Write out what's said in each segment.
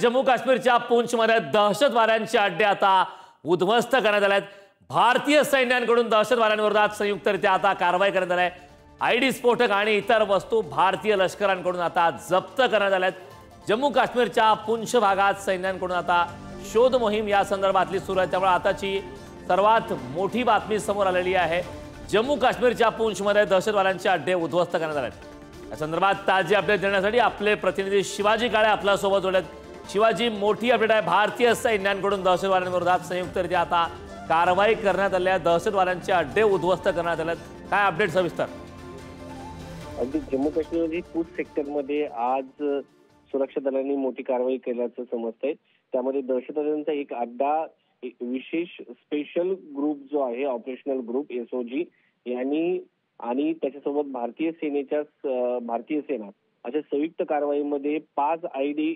जम्मू काश्मीरच्या पूंछमध्ये दहशतवाद्यांचे अड्डे आता उद्ध्वस्त करण्यात आले आहेत। भारतीय सैन्याकडून दहशतवाद्यांविरोधात संयुक्तरित्या आता कारवाई करण्यात आली आहे। आयडी स्फोटक आणि इतर वस्तू भारतीय लष्कराकडून आता जप्त करण्यात आल्या आहेत। जम्मू काश्मीरच्या पूंछ भागात सैन्याकडून आता शोध मोहीम या संदर्भातली सुरू आहे। त्यामुळे आताची सर्वात मोठी बातमी समोर आलेली आहे। जम्मू काश्मीरच्या पूंछमध्ये दहशतवाद्यांचे अड्डे उद्ध्वस्त करण्यात आले आहेत। या संदर्भात ताजी अपडेट देण्यासाठी आपले प्रतिनिधी शिवाजी काळे आपल्या सोबत जोडलेत। शिवाजी, मोठी अपडेट आहे। भारतीय सैन्याकडून दहशतवाद्यांविरोधात संयुक्तरित्या आता कारवाई करण्यात आली आहे। दहशतवाद्यांचे अड्डे उद्ध्वस्त करण्यात आले आहेत। काय अपडेट सविस्तर? अगदी जम्मू काश्मीरमध्ये पूंछ सेक्टरमध्ये आज सुरक्षा दलांनी मोठी कारवाई केल्याचं समजतंय। त्यामध्ये दहशतवाद्यांचा एक अड्डा विशेष स्पेशल ग्रुप जो आहे, ऑपरेशनल ग्रुप एसओजी यांनी आणि त्याच्यासोबत भारतीय सेना अशा संयुक्त कारवाईमध्ये 5 आयडी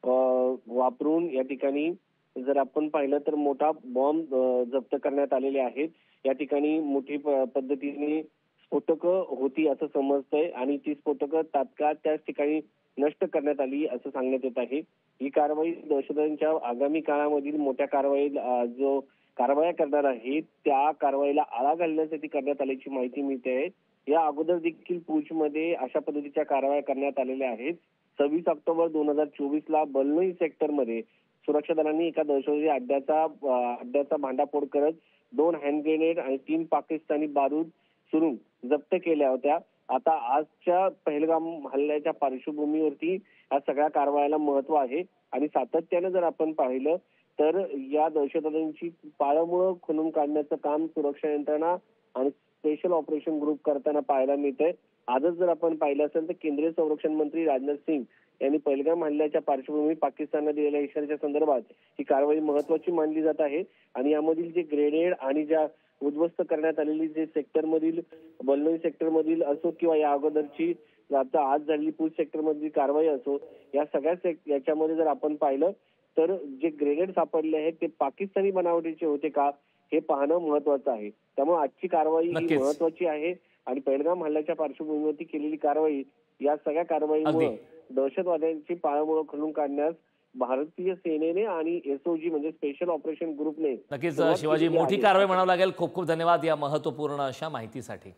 वापरून या ठिकाणी जर आपण पाहिलं तर मोठा बॉम्ब जप्त करण्यात आलेले आहेत। या ठिकाणी मोठी पद्धतीने स्फोटकं होती असं समजतंय आणि ती स्फोटकं तात्काळ त्याच ठिकाणी नष्ट करण्यात आली असं सांगण्यात येत आहे। ही कारवाई दहशतवाद्यांच्या आगामी काळामधील मोठ्या कारवाया करणार आहे त्या कारवाईला आळा घालण्यासाठी करण्यात आल्याची माहिती मिळते आहे। या अगोदर देखील पूंछमध्ये अशा पद्धतीच्या कारवाया करण्यात आलेल्या आहेत। 26 ऑक्टोबर 2024 ला बलनोई सेक्टरमध्ये सुरक्षा दलांनी एका दहशतवादी अड्ड्याचा भांडाफोड करत 2 हँड ग्रेनेड आणि 3 पाकिस्तानी बारूद सुरूंग जप्त केल्या होत्या। आता आजच्या पहलगाम हल्ल्याच्या पार्श्वभूमीवरती या सगळ्या कारवायाला महत्व आहे आणि सातत्याने जर आपण पाहिलं तर या दहशतवाद्यांची पाळंमुळं खणून काढण्याचं काम सुरक्षा यंत्रणा आणि स्पेशल ऑपरेशन ग्रुप करताना पाहायला मिळतंय। आजच जर आपण पाहिलं असेल तर केंद्रीय संरक्षण मंत्री राजनाथ सिंग यांनी पहलगाम हल्ल्याच्या पार्श्वभूमी पाकिस्तानला दिलेल्या इशाऱ्याच्या संदर्भात ही कारवाई महत्वाची मानली जात आहे आणि यामधील जे ग्रेनेड आणि ज्या उद्ध्वस्त करण्यात आलेली जे सेक्टरमधील बलनोई सेक्टरमधील असो किंवा या अगोदरची आता आज झालेली पूंछ सेक्टरमधली कारवाई असो, या सगळ्या याच्यामध्ये जर आपण पाहिलं तर जे ग्रेनेड सापडले आहेत ते पाकिस्तानी बनावटीचे होते का हे पाहणं महत्वाचं आहे। त्यामुळे आजची कारवाई ही महत्वाची आहे आणि पहलगाम हल्ल्याच्या पार्श्वभूमीवरती केलेली कारवाई या सगळ्या कारवाईमुळे दहशतवाद्यांची पाळंमुळं खणून काढण्यास भारतीय सेनेने आणि एसओजी म्हणजे स्पेशल ऑपरेशन ग्रुपने नक्कीच शिवाजी मोठी कारवाई म्हणावं लागेल। खूप खूप धन्यवाद या महत्त्वपूर्ण अशा माहितीसाठी।